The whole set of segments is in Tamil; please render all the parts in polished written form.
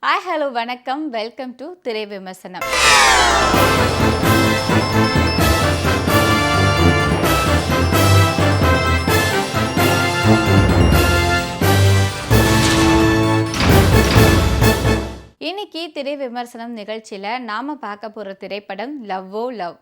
ஹாய் ஹலோ வணக்கம், வெல்கம் டு திரை விமர்சனம். இன்னைக்கு திரை விமர்சனம் நிகழ்ச்சியில் நாம பார்க்க போகிற திரைப்படம் லவ்வோ லவ்.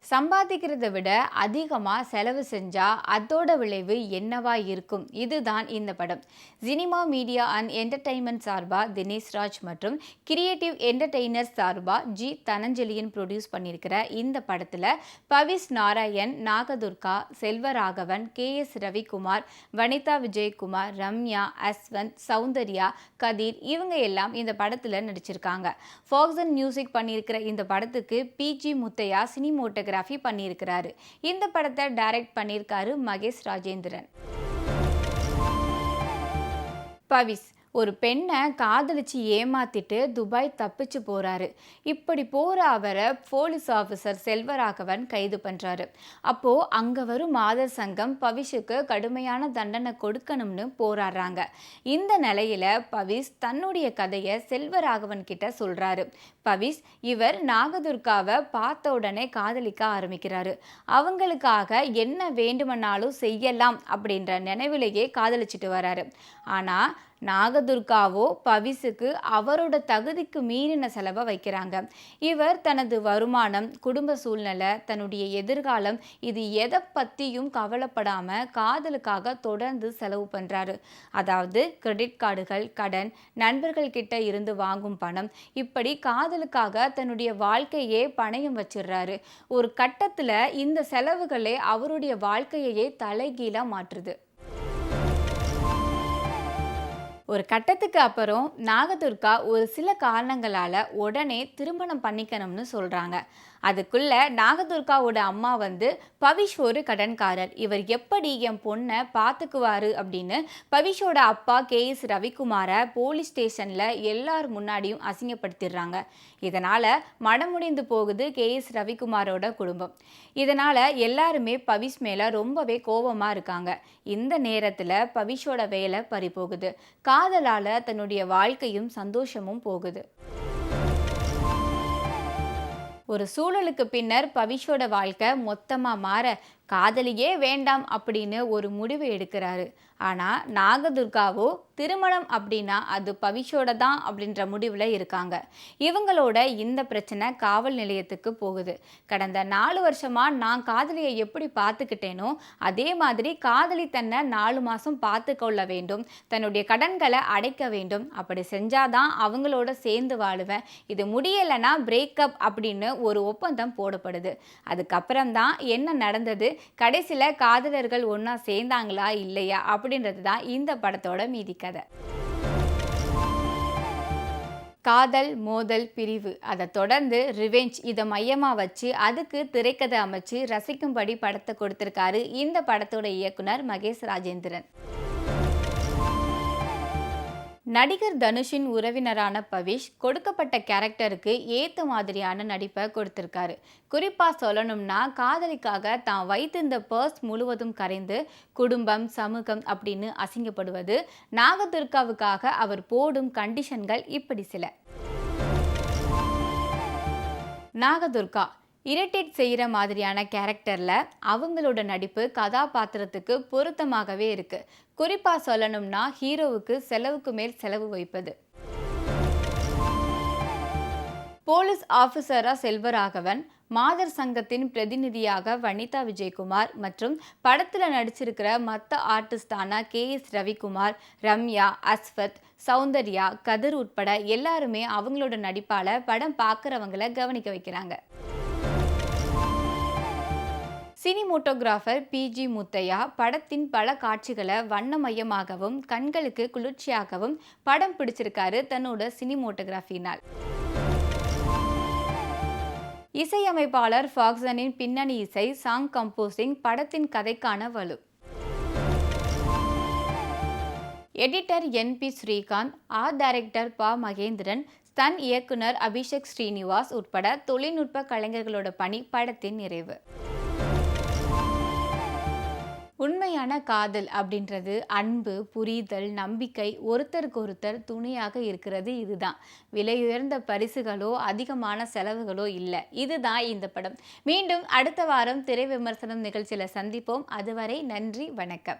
சம்பாதிக்கிறத விட அதிகமாக செலவு செஞ்சால் அதோட விளைவு என்னவா இருக்கும், இதுதான் இந்த படம். சினிமா மீடியா அண்ட் என்டர்டெயின்மெண்ட் சார்பாக தினேஷ் ராஜ் மற்றும் கிரியேட்டிவ் என்டர்டெய்னர்ஸ் சார்பாக ஜி தனஞ்சலியன் ப்ரொடியூஸ் பண்ணியிருக்கிற இந்த படத்தில் பவிஸ் நாராயண், நாகதுர்கா, செல்வராகவன், KS ரவிக்குமார், வனிதா விஜயகுமார், ரம்யா, அஸ்வந்த், சௌந்தர்யா, கதீர் இவங்க எல்லாம் இந்த படத்தில் நடிச்சிருக்காங்க. ஃபாக்சன் மியூசிக் பண்ணியிருக்கிற இந்த படத்துக்கு PG முத்தையா சினிமோட்டோகிராஃபி பண்ணியிருக்கிறாரு. இந்த படத்தை டைரக்ட் பண்ணியிருக்காரு மகேஷ் ராஜேந்திரன். பவிஸ் ஒரு பெண்ணை காதலிச்சு ஏமாத்திட்டு துபாய் தப்பிச்சு போறாரு. இப்படி போற அவரை போலீஸ் ஆஃபீஸர் செல்வராகவன் கைது பண்றாரு. அப்போ அங்க வரும் மாதர் சங்கம் பவிஷுக்கு கடுமையான தண்டனை கொடுக்கணும்னு போராடுறாங்க. இந்த நிலையில பவிஸ் தன்னுடைய கதையை செல்வராகவன் கிட்ட சொல்றாரு. பவிஸ் இவர் நாகதுர்காவை பார்த்த உடனே காதலிக்க ஆரம்பிக்கிறாரு. அவங்களுக்காக என்ன வேண்டுமானாலும் செய்யலாம் அப்படின்ற நினைவிலேயே காதலிச்சுட்டு வராரு. ஆனா நாகதுர்காவோ பவிஸுக்கு அவரோட தகுதிக்கு மீறின செலவை வைக்கிறாங்க. இவர் தனது வருமானம், குடும்ப சூழ்நிலை, தன்னுடைய எதிர்காலம் இது எதை பற்றியும் கவலைப்படாம காதலுக்காக தொடர்ந்து செலவு பண்றாரு. அதாவது கிரெடிட் கார்டுகள், கடன், நண்பர்கள் கிட்ட இருந்து வாங்கும் பணம், இப்படி காதலுக்காக தன்னுடைய வாழ்க்கையே பணயம் வச்சிடுறாரு. ஒரு கட்டத்துல இந்த செலவுகளே அவருடைய வாழ்க்கையையே தலைகீழா மாற்றுது. ஒரு கட்டத்துக்கு அப்புறம் நாகதுர்கா ஒரு சில காரணங்களால் உடனே திருமணம் பண்ணிக்கணும்னு சொல்கிறாங்க. அதுக்குள்ள நாகதுர்காவோட அம்மா பவிஷ் ஒரு கடன்காரர், இவர் எப்படி என் பொண்ணை பார்த்துக்குவாரு அப்படின்னு பவிஷோட அப்பா KS ரவிக்குமாரை போலீஸ் ஸ்டேஷனில் எல்லார் முன்னாடியும் அசிங்கப்படுத்திடுறாங்க. இதனால் மனமுடிந்து போகுது KS ரவிக்குமாரோட குடும்பம். இதனால் எல்லாருமே பவிஷ் மேலே ரொம்பவே கோபமாக இருக்காங்க. இந்த நேரத்தில் பவிஷோட வேலை பறிபோகுது. காதலால் தன்னுடைய வாழ்க்கையும் சந்தோஷமும் போகுது. ஒரு சூழலுக்கு பின்னர் பவிஷோட வாழ்க்கை மொத்தமாக மாற காதலியே வேண்டாம் அப்படின்னு ஒரு முடிவு எடுக்கிறாரு. ஆனால் நாகதுர்காவோ திருமணம் அப்படின்னா அது பவிஷோட தான் அப்படின்ற முடிவில் இருக்காங்க. இவங்களோட இந்த பிரச்சனை காவல் நிலையத்துக்கு போகுது. கடந்த 4 வருஷமாக நான் காதலியை எப்படி பார்த்துக்கிட்டேனோ அதே மாதிரி காதலி தன்னை 4 மாதம் பார்த்து கொள்ள வேண்டும், தன்னுடைய கடன்களை அடைக்க வேண்டும், அப்படி செஞ்சாதான் அவங்களோட சேர்ந்து வாழுவேன், இது முடியலைன்னா பிரேக்கப் அப்படின்னு ஒரு ஒப்பந்தம் போடப்படுது. அதுக்கப்புறம்தான் என்ன நடந்தது, கடைசியில் காதலர்கள் ஒன்றா சேர்ந்தாங்களா இல்லையா அப்படின்றது தான் இந்த படத்தோட மீதி கதை. காதல், மோதல், பிரிவு, அதை தொடர்ந்து ரிவெஞ்ச் இதை மையமாக வச்சு அதுக்கு திரைக்கதை அமைச்சு ரசிக்கும்படி படத்தை கொடுத்திருக்காரு இந்த படத்தோட இயக்குனர் மகேஷ் ராஜேந்திரன். நடிகர் தனுஷின் உறவினரான பவிஷ் கொடுக்கப்பட்ட கேரக்டருக்கு ஏற்ற மாதிரியான நடிப்பை கொடுத்திருக்காரு. குறிப்பாக சொல்லணும்னா காதலிக்காக தான் வைத்திருந்த பர்ஸ் முழுவதும் கரைந்து குடும்பம், சமூகம் அப்படின்னு அசிங்கப்படுவது, நாகதுர்காவுக்காக அவர் போடும் கண்டிஷன்கள் இப்படி சில. நாகதுர்கா இரிட்டேட் செய்கிற மாதிரியான கேரக்டரில் அவங்களோட நடிப்பு கதாபாத்திரத்துக்கு பொருத்தமாகவே இருக்கு. குறிப்பாக சொல்லணும்னா ஹீரோவுக்கு செலவுக்கு மேல் செலவு வைப்பது. போலீஸ் ஆஃபீஸராக செல்வராகவன், மாதர் சங்கத்தின் பிரதிநிதியாக வனிதா விஜயகுமார் மற்றும் படத்தில் நடிச்சிருக்கிற மற்ற ஆர்டிஸ்டான KS ரவிக்குமார், ரம்யா, அஸ்வத், சௌந்தர்யா, கதிர் உட்பட எல்லாருமே அவங்களோட நடிப்பால் படம் பார்க்குறவங்களை கவனிக்க வைக்கிறாங்க. சினிமோட்டோகிராஃபர் PG முத்தையா படத்தின் பல காட்சிகளை வண்ணமயமாகவும் கண்களுக்கு குளிர்ச்சியாகவும் படம் பிடிச்சிருக்காரு தன்னோட சினிமோட்டோகிராஃபினால். இசையமைப்பாளர் ஃபாக்சனின் பின்னணி இசை, சாங் கம்போசிங் படத்தின் கதைக்கான வலு. Editor NP Srikanth, art director பா மகேந்திரன், ஸ்டன் இயக்குனர் அபிஷேக் ஸ்ரீனிவாஸ் உட்பட தொழில்நுட்ப கலைஞர்களோட பணி படத்தின் நிறைவு. உண்மையான காதல் அப்படின்றது அன்பு, புரிதல், நம்பிக்கை, ஒருத்தருக்கு ஒருத்தர் துணையாக இருக்கிறது. இதுதான் விலையுயர்ந்த பரிசுகளோ அதிகமான செலவுகளோ இல்லை. இதுதான் இந்த படம். மீண்டும் அடுத்த வாரம் திரை விமர்சனம் நிகழ்ச்சியில் சந்திப்போம். அதுவரை நன்றி, வணக்கம்.